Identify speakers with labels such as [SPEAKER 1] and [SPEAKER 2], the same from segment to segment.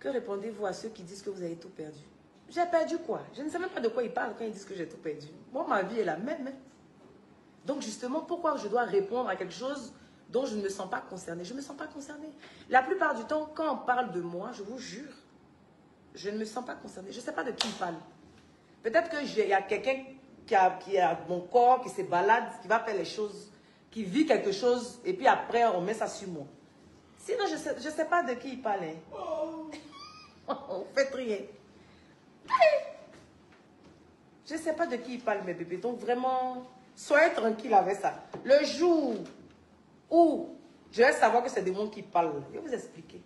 [SPEAKER 1] Que répondez-vous à ceux qui disent que vous avez tout perdu? J'ai perdu quoi? Je ne sais même pas de quoi ils parlent quand ils disent que j'ai tout perdu. Moi, ma vie est la même. Hein. Donc, justement, pourquoi je dois répondre à quelque chose dont je ne me sens pas concernée? Je ne me sens pas concernée. La plupart du temps, quand on parle de moi, je vous jure, je ne me sens pas concernée. Je ne sais pas de qui il parle. Peut-être qu'il y a quelqu'un qui a mon corps, qui se balade, qui va faire les choses, qui vit quelque chose, et puis après, on met ça sur moi. Sinon, je ne sais pas de qui il parle. Hein. On fait rien. Je ne sais pas de qui il parle, mes bébés. Donc, vraiment, soyez tranquille avec ça. Le jour où je vais savoir que c'est des gens qui parlent, je vais vous expliquer.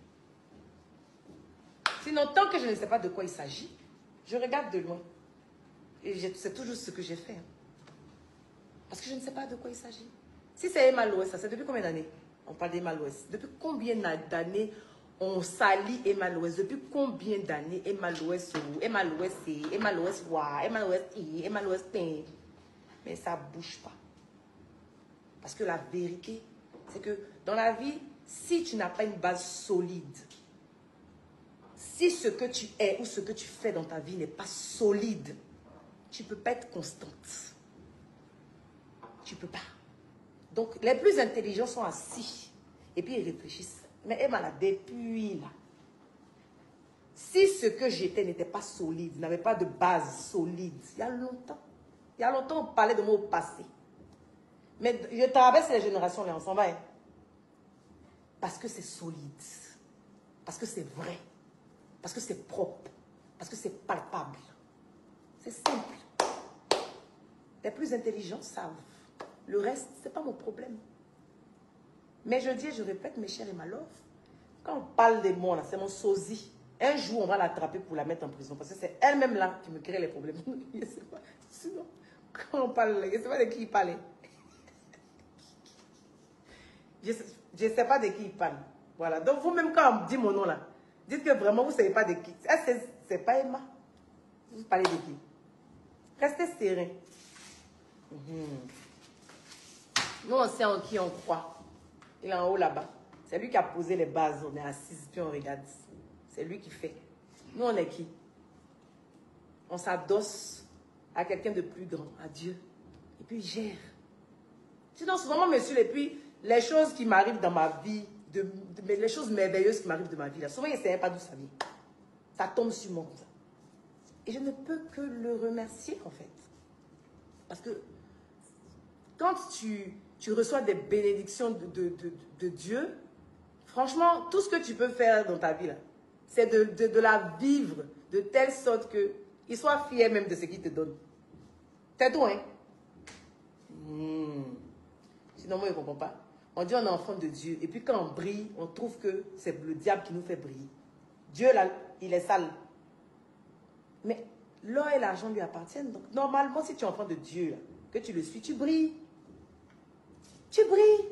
[SPEAKER 1] Sinon, tant que je ne sais pas de quoi il s'agit, je regarde de loin. Et c'est toujours ce que j'ai fait. Hein. Parce que je ne sais pas de quoi il s'agit. Si c'est Emma Loès, ça c'est depuis combien d'années? On parle d'Emma Loès. Depuis combien d'années on salit Emma Loès? Depuis combien d'années Emma Loès ou Emma Loès c'est, Emma Loès wa, Emma Loès i, Emma Loès ten. Mais ça ne bouge pas. Parce que la vérité, c'est que dans la vie, si tu n'as pas une base solide, si ce que tu es ou ce que tu fais dans ta vie n'est pas solide, tu ne peux pas être constante. Tu ne peux pas. Donc, les plus intelligents sont assis. Et puis, ils réfléchissent. Mais Emma, là, depuis là, si ce que j'étais n'était pas solide, n'avait pas de base solide, il y a longtemps, on parlait de moi au passé. Mais je traverse les générations, là, on s'en va. Hein? Parce que c'est solide. Parce que c'est vrai. Parce que c'est propre. Parce que c'est palpable. C'est simple. Les plus intelligents savent. Le reste, ce n'est pas mon problème. Mais je dis et je répète, mes chers et ma love, quand on parle des mots, là, c'est mon sosie. Un jour, on va l'attraper pour la mettre en prison. Parce que c'est elle-même là qui me crée les problèmes. Je ne sais pas. Sinon, quand on parle, je ne sais pas de qui il parlait. Je ne sais pas de qui il parle. Voilà. Donc, vous-même, quand on dit mon nom là, dites que vraiment, vous ne savez pas de qui. C'est pas Emma. Vous parlez de qui? Restez serein. Nous, on sait en qui on croit. Il est en haut là-bas. C'est lui qui a posé les bases. On est assis, puis on regarde. C'est lui qui fait. Nous, on est qui? On s'adosse à quelqu'un de plus grand, à Dieu. Et puis, il gère. Sinon, souvent, moi, monsieur, et puis, les choses qui m'arrivent dans ma vie, les choses merveilleuses qui m'arrivent de ma vie, là, souvent, il ne sait pas d'où ça vient. Ça tombe sur moi comme ça. Et je ne peux que le remercier, en fait. Parce que quand tu reçois des bénédictions de Dieu, franchement, tout ce que tu peux faire dans ta vie, là, c'est de la vivre de telle sorte qu'il soit fier même de ce qu'il te donne. C'est tout, hein? Sinon, moi, je ne comprends pas. On dit on est enfant de Dieu. Et puis quand on brille, on trouve que c'est le diable qui nous fait briller. Dieu, là, il est sale. Mais l'or et l'argent lui appartiennent. Donc, normalement, si tu es enfant de Dieu, là, que tu le suis, tu brilles. Tu brilles.